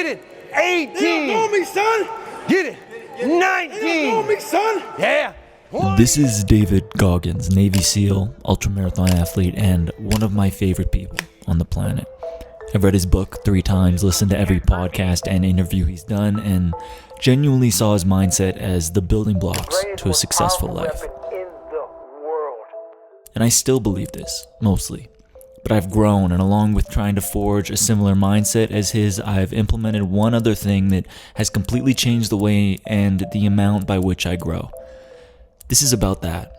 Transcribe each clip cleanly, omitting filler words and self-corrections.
Get it. 18. They don't know me, son. Get it. 19. They don't know me, son. Yeah. This is David Goggins, Navy SEAL, ultramarathon athlete, and one of my favorite people on the planet. I've read his book 3 times, listened to every podcast and interview he's done, and genuinely saw his mindset as the building blocks to a successful life. And I still believe this, mostly. But I've grown, and along with trying to forge a similar mindset as his, I've implemented one other thing that has completely changed the way and the amount by which I grow. This is about that.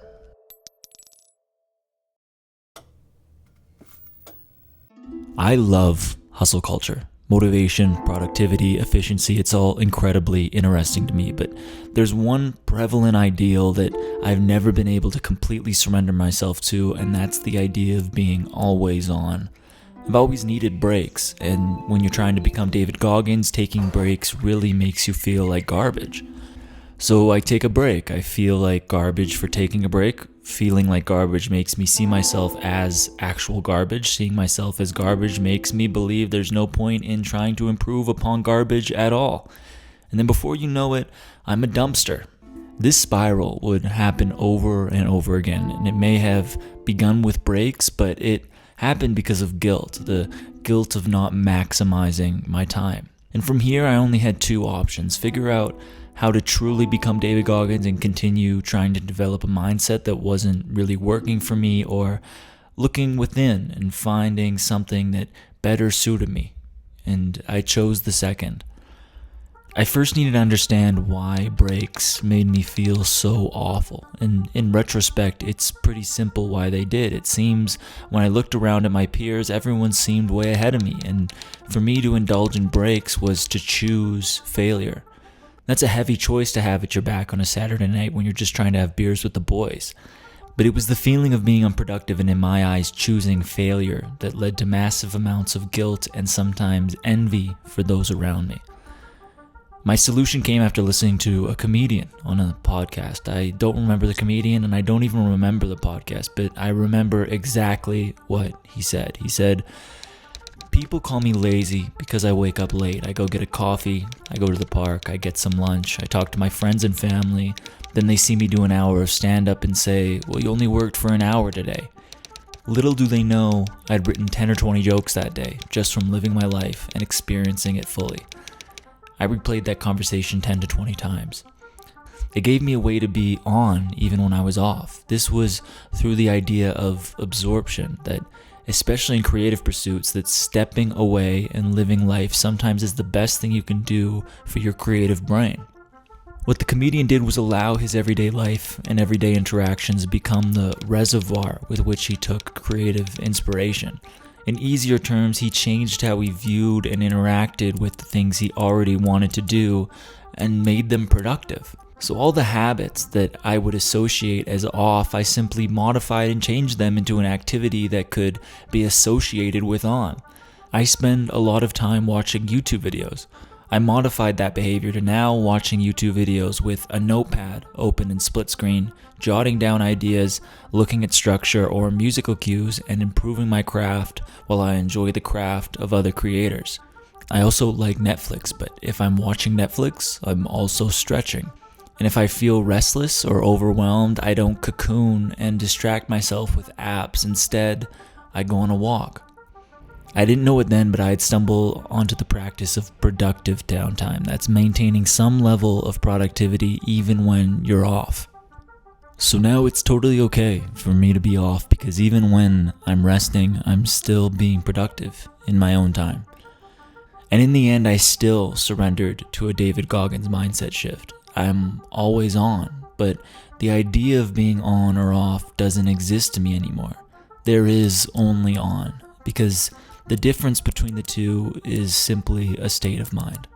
I love hustle culture. Motivation, productivity, efficiency, it's all incredibly interesting to me, but there's one prevalent ideal that I've never been able to completely surrender myself to, and that's the idea of being always on. I've always needed breaks, and when you're trying to become David Goggins, taking breaks really makes you feel like garbage. So I take a break. I feel like garbage for taking a break. Feeling like garbage makes me see myself as actual garbage. Seeing myself as garbage makes me believe there's no point in trying to improve upon garbage at all. And then before you know it, I'm a dumpster. This spiral would happen over and over again, and it may have begun with breaks, but it happened because of guilt, the guilt of not maximizing my time. And from here, I only had 2 options: figure out how to truly become David Goggins and continue trying to develop a mindset that wasn't really working for me, or looking within and finding something that better suited me. And I chose the second. I first needed to understand why breaks made me feel so awful. And in retrospect, it's pretty simple why they did. It seems when I looked around at my peers, everyone seemed way ahead of me. And for me to indulge in breaks was to choose failure. That's a heavy choice to have at your back on a Saturday night when you're just trying to have beers with the boys. But it was the feeling of being unproductive and, in my eyes, choosing failure that led to massive amounts of guilt and sometimes envy for those around me. My solution came after listening to a comedian on a podcast. I don't remember the comedian, and I don't even remember the podcast, but I remember exactly what he said. He said, "People call me lazy because I wake up late. I go get a coffee, I go to the park, I get some lunch, I talk to my friends and family. Then they see me do an hour of stand-up and say, 'Well, you only worked for an hour today.' Little do they know I'd written 10 or 20 jokes that day just from living my life and experiencing it fully." I replayed that conversation 10 to 20 times. It gave me a way to be on even when I was off. This was through the idea of absorption, that especially in creative pursuits, that stepping away and living life sometimes is the best thing you can do for your creative brain. What the comedian did was allow his everyday life and everyday interactions become the reservoir with which he took creative inspiration. In easier terms, he changed how he viewed and interacted with the things he already wanted to do and made them productive. So all the habits that I would associate as off, I simply modified and changed them into an activity that could be associated with on. I spend a lot of time watching YouTube videos. I modified that behavior to now watching YouTube videos with a notepad open in split screen, jotting down ideas, looking at structure or musical cues, and improving my craft while I enjoy the craft of other creators. I also like Netflix, but if I'm watching Netflix, I'm also stretching. And if I feel restless or overwhelmed, I don't cocoon and distract myself with apps. Instead, I go on a walk. I didn't know it then, but I'd stumble onto the practice of productive downtime. That's maintaining some level of productivity even when you're off. So now it's totally okay for me to be off, because even when I'm resting, I'm still being productive in my own time. And in the end, I still surrendered to a David Goggins mindset shift. I'm always on, but the idea of being on or off doesn't exist to me anymore. There is only on, because the difference between the two is simply a state of mind.